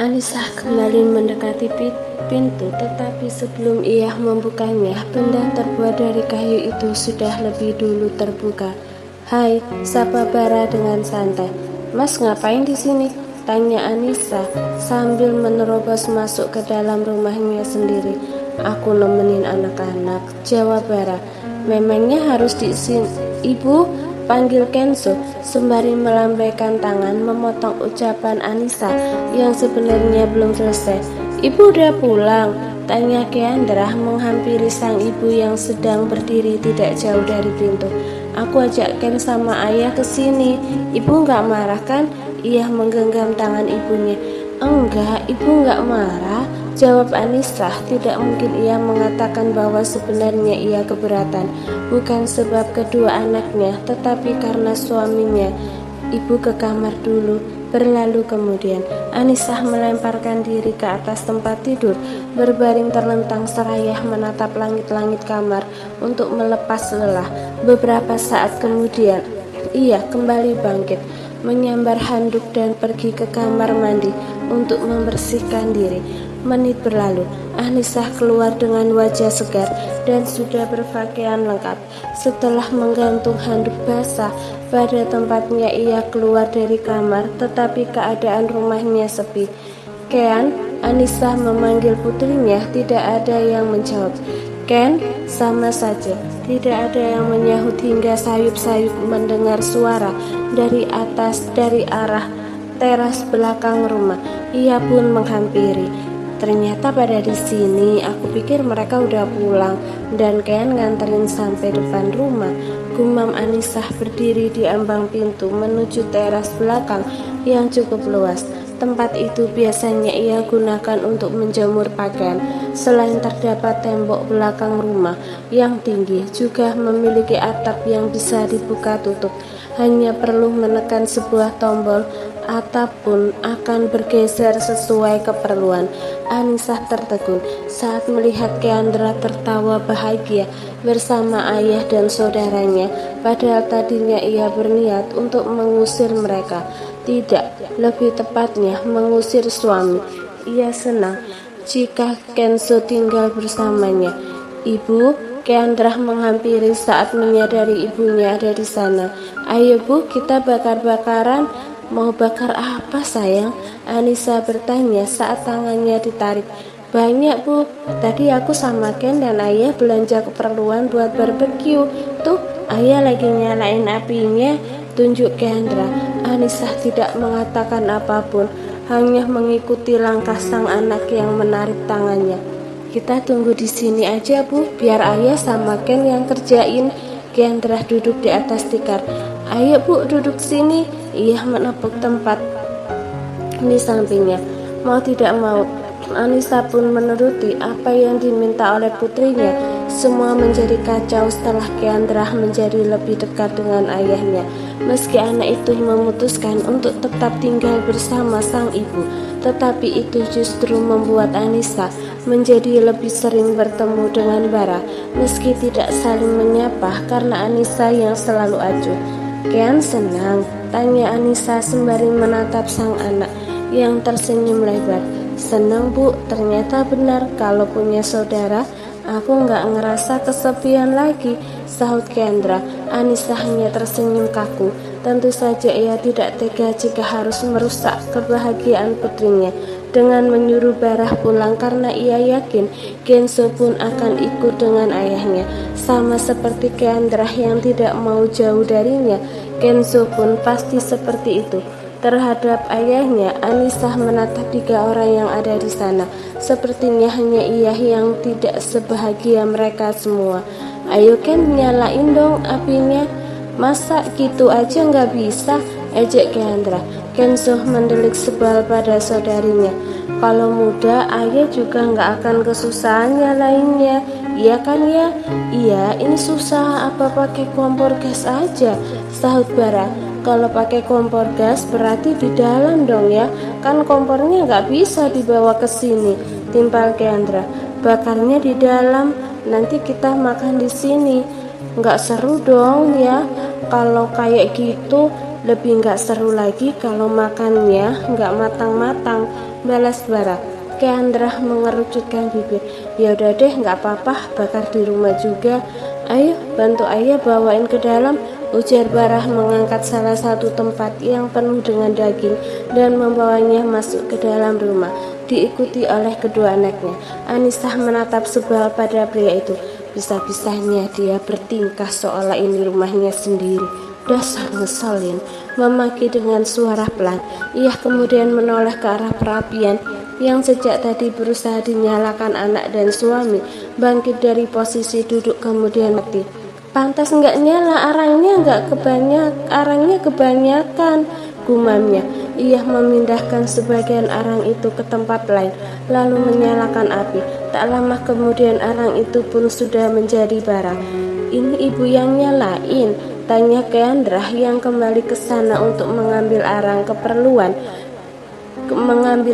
Anissa kembali mendekati pintu, tetapi sebelum ia membukanya, benda terbuat dari kayu itu sudah lebih dulu terbuka. "Hai," sapa Bara dengan santai. "Mas ngapain di sini?" tanya Anissa sambil menerobos masuk ke dalam rumahnya sendiri. "Aku nemenin anak-anak," jawab Bara. "Memangnya harus di sini, Ibu?" panggil Kenzo sembari melambaikan tangan memotong ucapan Anissa yang sebenarnya belum selesai. "Ibu udah pulang?" tanya Keandra menghampiri sang ibu yang sedang berdiri tidak jauh dari pintu. "Aku ajak Ken sama ayah ke sini. Ibu nggak marah kan?" Ia menggenggam tangan ibunya. "Enggak, ibu nggak marah," jawab Anissa. Tidak mungkin ia mengatakan bahwa sebenarnya ia keberatan, bukan sebab kedua anaknya, tetapi karena suaminya. Ibu ke kamar dulu. Berlalu kemudian, Anissa melemparkan diri ke atas tempat tidur, berbaring terlentang seraya menatap langit-langit kamar untuk melepas lelah. Beberapa saat kemudian, ia kembali bangkit, menyambar handuk dan pergi ke kamar mandi untuk membersihkan diri. Menit berlalu, Anissa keluar dengan wajah segar dan sudah berpakaian lengkap. Setelah menggantung handuk basah pada tempatnya, ia keluar dari kamar, tetapi keadaan rumahnya sepi. "Ken," Anissa memanggil putrinya, tidak ada yang menjawab. "Ken," sama saja, tidak ada yang menyahut hingga sayup-sayup mendengar suara dari arah teras belakang rumah. Ia pun menghampiri. "Ternyata pada di sini. Aku pikir mereka udah pulang dan Ken nganterin sampai depan rumah," gumam Anissa berdiri di ambang pintu menuju teras belakang yang cukup luas. Tempat itu biasanya ia gunakan untuk menjemur pakaian. Selain terdapat tembok belakang rumah yang tinggi, juga memiliki atap yang bisa dibuka tutup. Hanya perlu menekan sebuah tombol, atap pun akan bergeser sesuai keperluan. Anissa tertegun saat melihat Keandra tertawa bahagia bersama ayah dan saudaranya, padahal tadinya ia berniat untuk mengusir mereka. Tidak, lebih tepatnya mengusir suami. Ia senang jika Kenzo tinggal bersamanya. "Ibu," Keandra menghampiri saat menyadari ibunya ada di sana. "Ayo Bu, kita bakar-bakaran." "Mau bakar apa sayang?" Anissa bertanya saat tangannya ditarik. "Banyak Bu, tadi aku sama Ken dan ayah belanja keperluan buat barbeque. Tuh, ayah lagi nyalain apinya," tunjuk Keandra. Anissa tidak mengatakan apapun, hanya mengikuti langkah sang anak yang menarik tangannya. "Kita tunggu di sini aja Bu, biar ayah sama Ken yang kerjain." Keandra duduk di atas tikar. "Ayo Bu, duduk sini." Ia menepuk tempat di sampingnya. Mau tidak mau, Anissa pun menuruti apa yang diminta oleh putrinya. Semua menjadi kacau setelah Keandra menjadi lebih dekat dengan ayahnya. Meski anak itu memutuskan untuk tetap tinggal bersama sang ibu, tetapi itu justru membuat Anissa menjadi lebih sering bertemu dengan Bara, meski tidak saling menyapa karena Anissa yang selalu acuh. "Ken senang?" tanya Anissa sembari menatap sang anak yang tersenyum lebar. "Senang Bu, ternyata benar kalau punya saudara. Aku nggak ngerasa kesepian lagi," sahut Keandra. Anissa hanya tersenyum kaku. Tentu saja ia tidak tega jika harus merusak kebahagiaan putrinya dengan menyuruh Barah pulang, karena ia yakin Kenzo pun akan ikut dengan ayahnya. Sama seperti Keandra yang tidak mau jauh darinya, Kenzo pun pasti seperti itu terhadap ayahnya. Anissa menatap 3 orang yang ada di sana. Sepertinya hanya ia yang tidak sebahagia mereka semua. "Ayo Ken, nyalain dong apinya." "Masa gitu aja nggak bisa?" ejek Keandra. Kenzo mendelik sebal pada saudarinya. "Kalau muda, ayah juga nggak akan kesusahan nyalainnya. Iya kan ya?" "Iya, ini susah, apa pakai kompor gas aja?" sahut Bara. "Kalau pakai kompor gas berarti di dalam dong ya, kan kompornya nggak bisa dibawa ke sini," timpal Keandra. "Bakarnya di dalam, nanti kita makan di sini." "Nggak seru dong ya kalau kayak gitu." Lebih nggak seru lagi kalau makannya nggak matang-matang, balas Bara. Kendra mengerucutkan bibir. Ya udah deh, nggak apa-apa, bakar di rumah juga. Ayo, bantu ayah bawain ke dalam, ujar Barah mengangkat salah satu tempat yang penuh dengan daging dan membawanya masuk ke dalam rumah, diikuti oleh kedua anaknya. Anissa menatap sebal pada pria itu. Bisa-bisanya dia bertingkah seolah ini rumahnya sendiri. Dasar ngeselin, memaki dengan suara pelan. Ia kemudian menoleh ke arah perapian yang sejak tadi berusaha dinyalakan anak dan suami, bangkit dari posisi duduk kemudian mati. Pantas nggak nyala, arangnya kebanyakan, gumamnya. Ia memindahkan sebagian arang itu ke tempat lain, lalu menyalakan api. Tak lama kemudian arang itu pun sudah menjadi bara. Ini ibu yang nyalain, tanya Kendra yang kembali ke sana untuk mengambil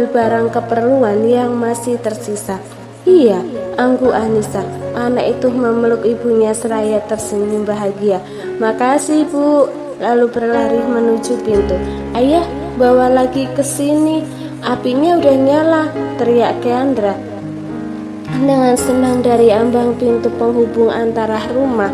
barang keperluan yang masih tersisa. Iya, anggu Anissa. Anak itu memeluk ibunya seraya tersenyum bahagia. Makasih Bu. Lalu berlari menuju pintu. Ayah, bawa lagi ke sini. Apinya udah nyala, teriak Kendra dengan senang dari ambang pintu penghubung antara rumah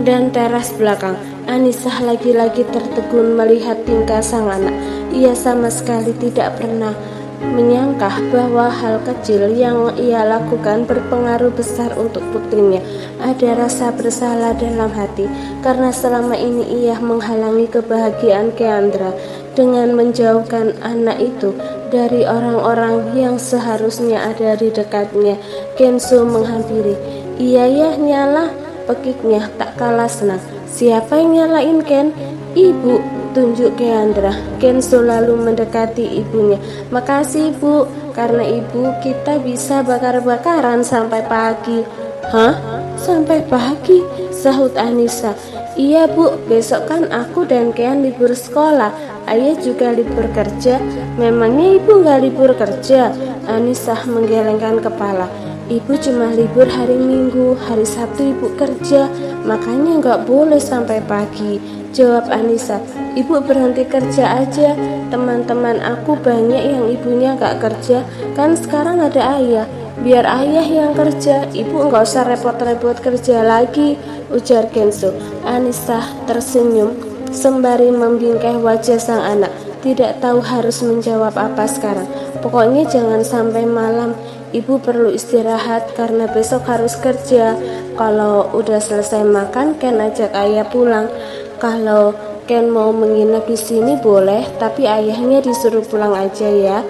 dan teras belakang. Anissa lagi-lagi tertegun melihat tingkah sang anak. Ia sama sekali tidak pernah menyangka bahwa hal kecil yang ia lakukan berpengaruh besar untuk putrinya. Ada rasa bersalah dalam hati karena selama ini ia menghalangi kebahagiaan Kendra dengan menjauhkan anak itu dari orang-orang yang seharusnya ada di dekatnya. Kenzo menghampiri. Iya ya, nyala, pekiknya tak kalah senang. Siapa yang nyalain, Ken? Ibu, tunjuk Kendra. Kenzo lalu mendekati ibunya. Makasih Bu, karena ibu kita bisa bakar-bakaran sampai pagi. Hah? Sampai pagi? Sahut Anissa. Iya Bu, besok kan aku dan Ken libur sekolah. Ayah juga libur kerja. Memangnya ibu nggak libur kerja? Anissa menggelengkan kepala. Ibu cuma libur hari Minggu, hari Sabtu ibu kerja, makanya nggak boleh sampai pagi, jawab Anissa. Ibu berhenti kerja aja, teman-teman aku banyak yang ibunya nggak kerja, kan sekarang ada ayah. Biar ayah yang kerja, ibu nggak usah repot-repot kerja lagi, ujar Kenzo. Anissa tersenyum sembari membingkai wajah sang anak, tidak tahu harus menjawab apa sekarang. Pokoknya jangan sampai malam, ibu perlu istirahat karena besok harus kerja. Kalau udah selesai makan, Ken ajak ayah pulang. Kalau Ken mau menginap di sini boleh, tapi ayahnya disuruh pulang aja ya.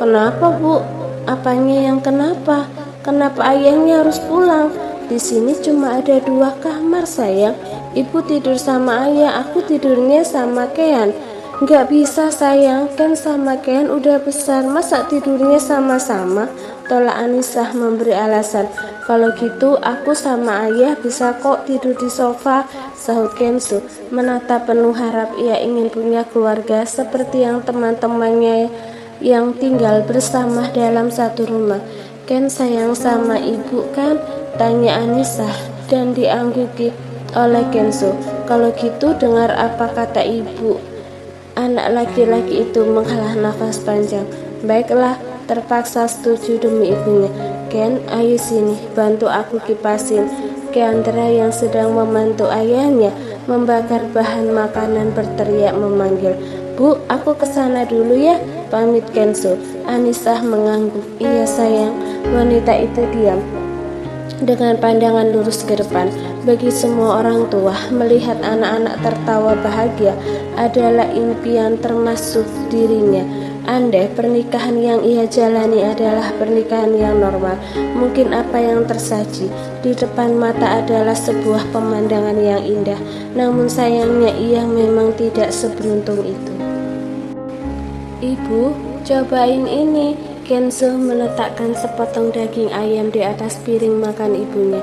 Kenapa Bu? Apanya yang kenapa? Kenapa ayahnya harus pulang? Di sini cuma ada 2 kamar sayang. Ibu tidur sama ayah, aku tidurnya sama Ken. Nggak bisa sayang, Ken sama Ken udah besar, masa tidurnya sama-sama? Tolak Anissa memberi alasan. Kalau gitu aku sama ayah bisa kok tidur di sofa, sahut Kenzo. Menatap penuh harap ia ingin punya keluarga seperti yang teman-temannya yang tinggal bersama dalam satu rumah. Ken sayang sama ibu kan? Tanya Anissa dan diangguki oleh Kenzo. Kalau gitu dengar apa kata ibu. Anak laki-laki itu menghela nafas panjang. Baiklah, terpaksa setuju demi ibunya. Ken, ayo sini, bantu aku kipasin. Kendra yang sedang membantu ayahnya membakar bahan makanan berteriak memanggil. Bu, aku kesana dulu ya, pamit Kenzo. Anissa mengangguk. Iya sayang. Wanita itu diam dengan pandangan lurus ke depan. Bagi semua orang tua, melihat anak-anak tertawa bahagia adalah impian termasuk dirinya. Andai pernikahan yang ia jalani adalah pernikahan yang normal, mungkin apa yang tersaji di depan mata adalah sebuah pemandangan yang indah. Namun sayangnya ia memang tidak seberuntung itu. Ibu, cobain ini. Kenzo meletakkan sepotong daging ayam di atas piring makan ibunya.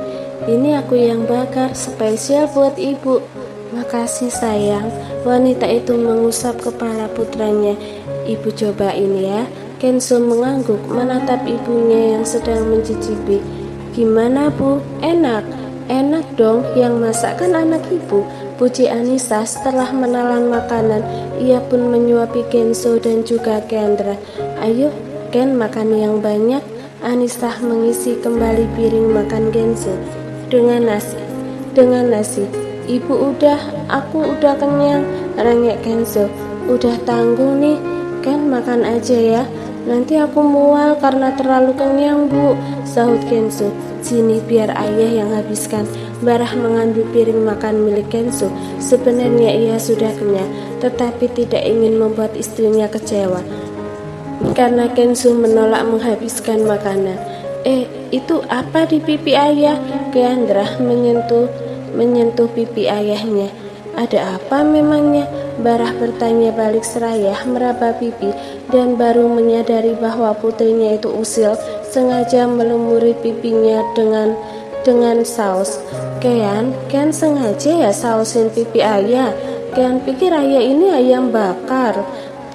Ini aku yang bakar, spesial buat ibu. Makasih sayang. Wanita itu mengusap kepala putranya. Ibu cobain ya. Kenzo mengangguk menatap ibunya yang sedang mencicipi. Gimana Bu? Enak? Enak dong, yang masak kan anak ibu. puji Anissa. Setelah menelan makanan, ia pun menyuapi Kenzo dan juga Kendra. Ayo Ken, makan yang banyak. Anissa mengisi kembali piring makan Kenzo dengan nasi. Ibu aku udah kenyang, rengek Kenzo. Udah tanggung nih Ken, makan aja ya. Nanti aku mual karena terlalu kenyang bu, sahut Kenzo. Sini biar ayah yang habiskan. Barah mengambil piring makan milik Kenzo. Sebenarnya ia sudah kenyang, tetapi tidak ingin membuat istrinya kecewa karena Kenzo menolak menghabiskan makanan. Itu apa di pipi ayah? Kendra menyentuh pipi ayahnya. Ada apa memangnya? Barah bertanya balik seraya meraba pipi dan baru menyadari bahwa putrinya itu usil sengaja melumuri pipinya dengan saus. Ken sengaja ya sausin pipi ayah. Ken pikir ayah ini ayam bakar.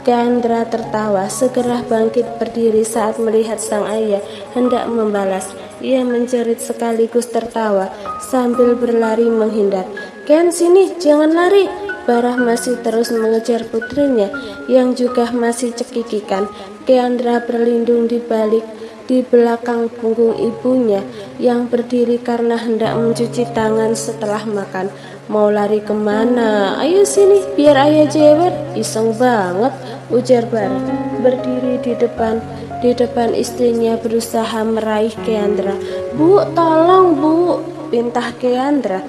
Kendra tertawa, segera bangkit berdiri saat melihat sang ayah hendak membalas. Ia menjerit sekaligus tertawa sambil berlari menghindar. Ken, sini, jangan lari. Barah masih terus mengejar putrinya yang juga masih cekikikan. Kendra berlindung di belakang punggung ibunya yang berdiri karena hendak mencuci tangan setelah makan. Mau lari kemana? Ayo sini, biar ayah jewer. Iseng banget, ujar Barah. Berdiri di depan istrinya berusaha meraih Kendra. Bu, tolong bu, pintah Kendra.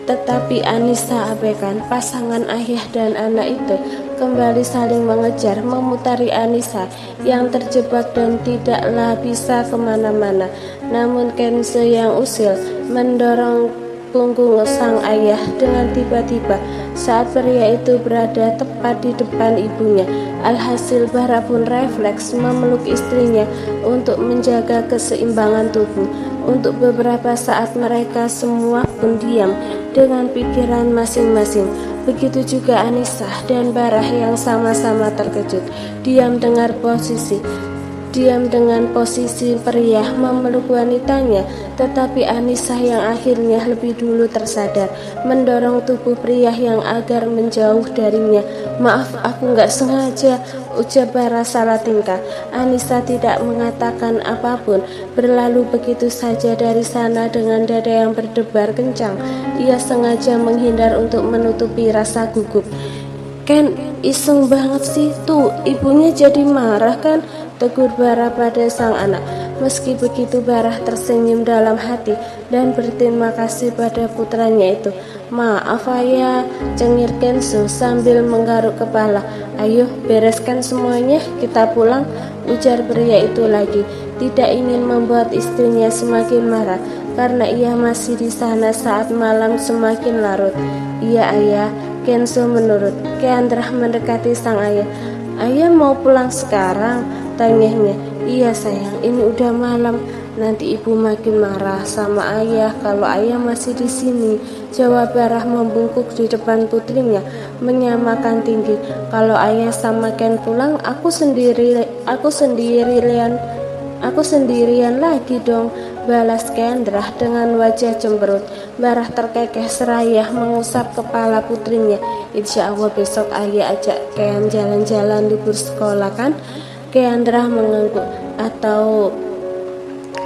Tetapi Anissa abaikan. Pasangan ayah dan anak itu kembali saling mengejar, memutari Anissa yang terjebak dan tidaklah bisa kemana-mana. Namun Kenzo yang usil mendorong punggung sang ayah dengan tiba-tiba saat pria itu berada tepat di depan ibunya. Alhasil Barah pun refleks memeluk istrinya untuk menjaga keseimbangan tubuh. Untuk beberapa saat mereka semua pun diam dengan pikiran masing-masing. Begitu juga Anissa dan Barah yang sama-sama terkejut. Diam dengan posisi pria memeluk wanitanya, tetapi Anissa yang akhirnya lebih dulu tersadar, mendorong tubuh pria yang agar menjauh darinya. Maaf, aku nggak sengaja, ucap Barah salah tingkah. Anissa tidak mengatakan apapun, berlalu begitu saja dari sana dengan dada yang berdebar kencang. Ia sengaja menghindar untuk menutupi rasa gugup. Ken, iseng banget sih, tuh ibunya jadi marah kan, tegur Barah pada sang anak. Meski begitu Barah tersenyum dalam hati dan berterima kasih pada putranya itu. Maaf ayah, cengir Kenzo sambil menggaruk kepala. Ayo bereskan semuanya, kita pulang, ujar pria itu lagi. Tidak ingin membuat istrinya semakin marah karena ia masih di sana saat malam semakin larut. Iya ayah, Kenzo menurut. Kendra mendekati sang ayah. Ayah mau pulang sekarang? Tanyanya. Iya sayang, ini udah malam. Nanti ibu makin marah sama ayah kalau ayah masih di sini. Jawab Barah membungkuk di depan putrinya, menyamakan tinggi. Kalau ayah sama Ken pulang, aku sendirian lagi dong, balas Kendra dengan wajah cemberut. Barah terkekeh seraya mengusap kepala putrinya. Insya Allah besok ayah ajak Ken jalan-jalan libur sekolah kan? Kendra mengangguk. Atau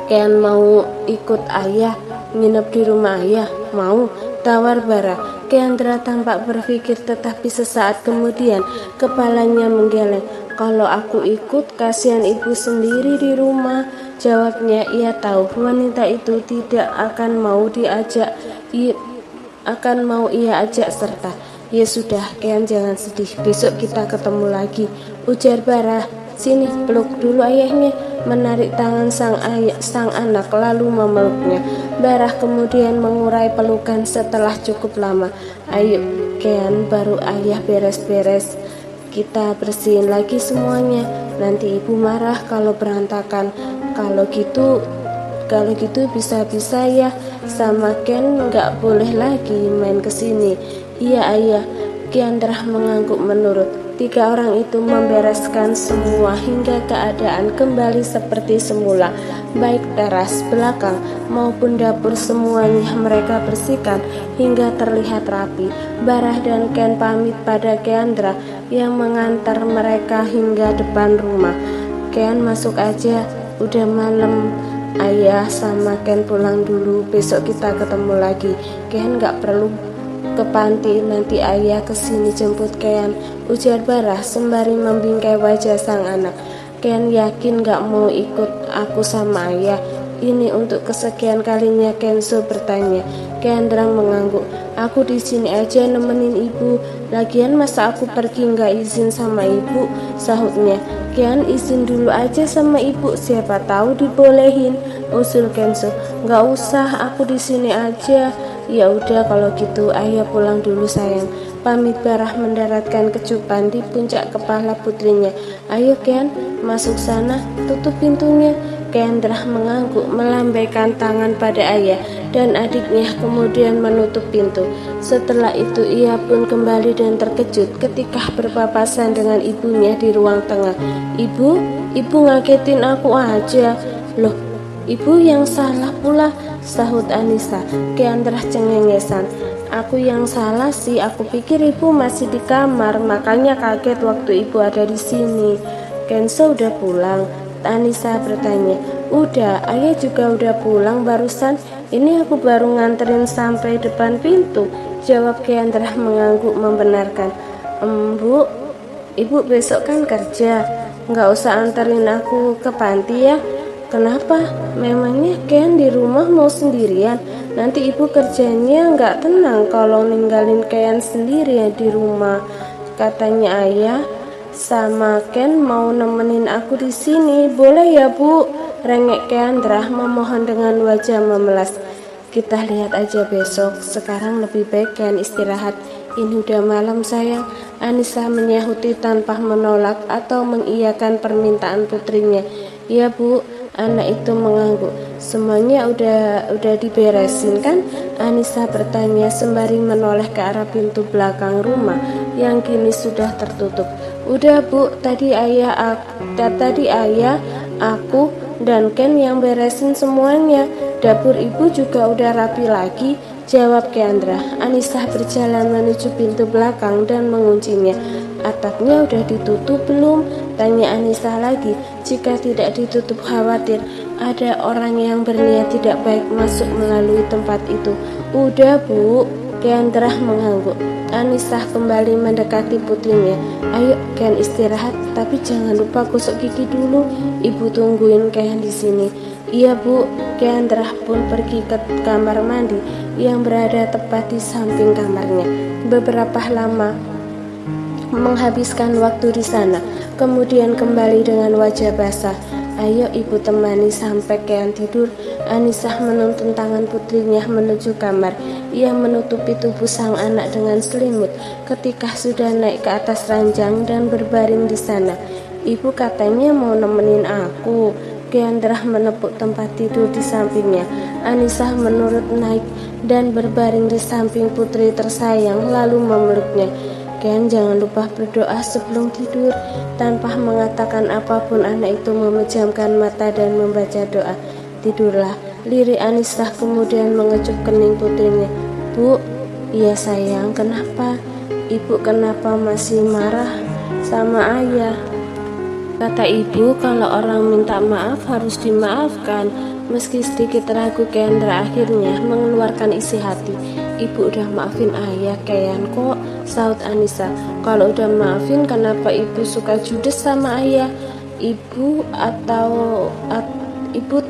Ken mau ikut ayah nginep di rumah ayah? Mau, tawar Barah. Kendra tampak berpikir, tetapi sesaat kemudian kepalanya menggeleng. Kalau aku ikut, kasihan ibu sendiri di rumah, jawabnya. Ia tahu wanita itu tidak akan mau ia ajak serta. Ya sudah, Ken jangan sedih, besok kita ketemu lagi, ujar Barah. Sini, peluk dulu ayahnya, menarik tangan sang anak lalu memeluknya. Barah kemudian mengurai pelukan setelah cukup lama. Ayo Ken, baru ayah beres-beres, kita bersihin lagi semuanya, nanti ibu marah kalau berantakan. Kalau gitu bisa-bisa ya sama Ken nggak boleh lagi main kesini. Iya ayah, Kendra mengangguk menurut. Tiga orang itu membereskan semua hingga keadaan kembali seperti semula. Baik teras belakang maupun dapur semuanya mereka bersihkan hingga terlihat rapi. Barah dan Ken pamit pada Keandra yang mengantar mereka hingga depan rumah. Ken, masuk aja, udah malam. Ayah sama Ken pulang dulu, besok kita ketemu lagi. Ken gak perlu ke panti, nanti ayah kesini jemput Ken, ujar Barah sembari membingkai wajah sang anak. Ken yakin gak mau ikut aku sama ayah. Ini untuk kesekian kalinya Kenzo bertanya. Keandra mengangguk. Aku di sini aja nemenin ibu. Lagian masa aku pergi nggak izin sama ibu, sahutnya. Kian izin dulu aja sama ibu, siapa tahu dibolehin, usul Kenzo. Nggak usah, aku di sini aja. Ya udah kalau gitu ayah pulang dulu sayang. Pamit Barah mendaratkan kecupan di puncak kepala putrinya. Ayo Kian, masuk sana, tutup pintunya. Keandra mengangguk melambaikan tangan pada ayah dan adiknya kemudian menutup pintu. Setelah itu ia pun kembali dan terkejut ketika berpapasan dengan ibunya di ruang tengah. Ibu ngagetin aku aja. Loh, ibu yang salah pula, sahut Anissa. Keandra cengengesan. Aku yang salah sih, aku pikir ibu masih di kamar, makanya kaget waktu ibu ada di sini. Kenzo udah pulang? Anissa bertanya. Udah, ayah juga udah pulang barusan. Ini aku baru nganterin sampai depan pintu, jawab Keandra mengangguk membenarkan. Bu, ibu besok kan kerja, nggak usah anterin aku ke panti ya. Kenapa? Memangnya Ken di rumah mau sendirian? Nanti ibu kerjanya nggak tenang kalau ninggalin Ken sendirian di rumah, katanya ayah. Sama Ken mau nemenin aku di sini, boleh ya bu? Rengek Keandra memohon dengan wajah memelas. Kita lihat aja besok, sekarang lebih baik Ken istirahat. Ini udah malam sayang. Anissa menyahuti tanpa menolak atau mengiyakan permintaan putrinya. Ya bu, anak itu mengangguk. Semuanya udah diberesin kan? Anissa bertanya sembari menoleh ke arah pintu belakang rumah yang kini sudah tertutup. Udah bu, tadi ayah, aku dan Ken yang beresin semuanya. Dapur ibu juga udah rapi lagi, jawab Keandra. Anissa berjalan menuju pintu belakang dan menguncinya. Atapnya udah ditutup belum? Tanya Anissa lagi. Jika tidak ditutup khawatir ada orang yang berniat tidak baik masuk melalui tempat itu. Udah bu, Keandra mengangguk. Anissa kembali mendekati putrinya. Ayo Ken istirahat, tapi jangan lupa gosok gigi dulu. Ibu tungguin Ken di sini. Iya bu. Keandra pun pergi ke kamar mandi yang berada tepat di samping kamarnya. Beberapa lama menghabiskan waktu di sana, kemudian kembali dengan wajah basah. Ayo ibu temani sampai Ken tidur. Anissa menuntun tangan putrinya menuju kamar. Ia menutupi tubuh sang anak dengan selimut ketika sudah naik ke atas ranjang dan berbaring di sana. Ibu katanya mau nemenin aku. Keandra menepuk tempat tidur di sampingnya. Anissa menurut naik dan berbaring di samping putri tersayang lalu memeluknya. Ken, jangan lupa berdoa sebelum tidur. Tanpa mengatakan apapun anak itu memejamkan mata dan membaca doa. Tidurlah, lirik Anissa kemudian mengecup kening putrinya. Bu, iya sayang, kenapa? Ibu kenapa masih marah sama ayah? Kata ibu kalau orang minta maaf harus dimaafkan. Meski sedikit ragu, Keandra akhirnya mengeluarkan isi hati. Ibu udah maafin ayah Ken kok, saut Anissa. Kalau udah maafin kenapa ibu suka judes sama ayah? Ibu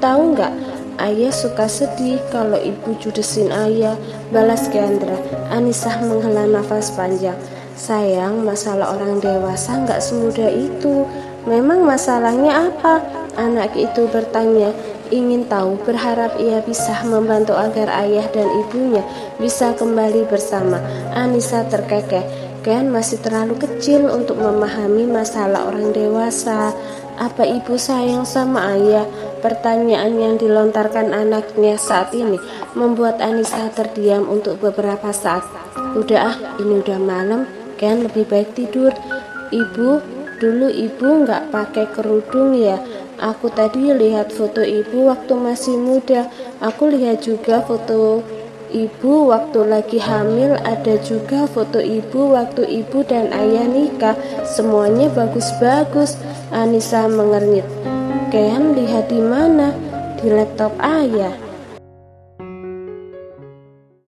tahu nggak? Ayah suka sedih kalau ibu judesin ayah, balas Keandra. Anissa menghela nafas panjang. Sayang, masalah orang dewasa nggak semudah itu. Memang masalahnya apa? Anak itu bertanya, ingin tahu, berharap ia bisa membantu agar ayah dan ibunya bisa kembali bersama. Anissa terkekeh. Ken masih terlalu kecil untuk memahami masalah orang dewasa. Apa ibu sayang sama ayah? Pertanyaan yang dilontarkan anaknya saat ini membuat Anissa terdiam untuk beberapa saat. Udah ini udah malam, Ken lebih baik tidur. Ibu, dulu ibu nggak pakai kerudung ya? Aku tadi lihat foto ibu waktu masih muda. Aku lihat juga foto ibu waktu lagi hamil. Ada juga foto ibu waktu ibu dan ayah nikah. Semuanya bagus-bagus. Anissa mengernyit. Ken, lihat di mana? Di laptop ayah.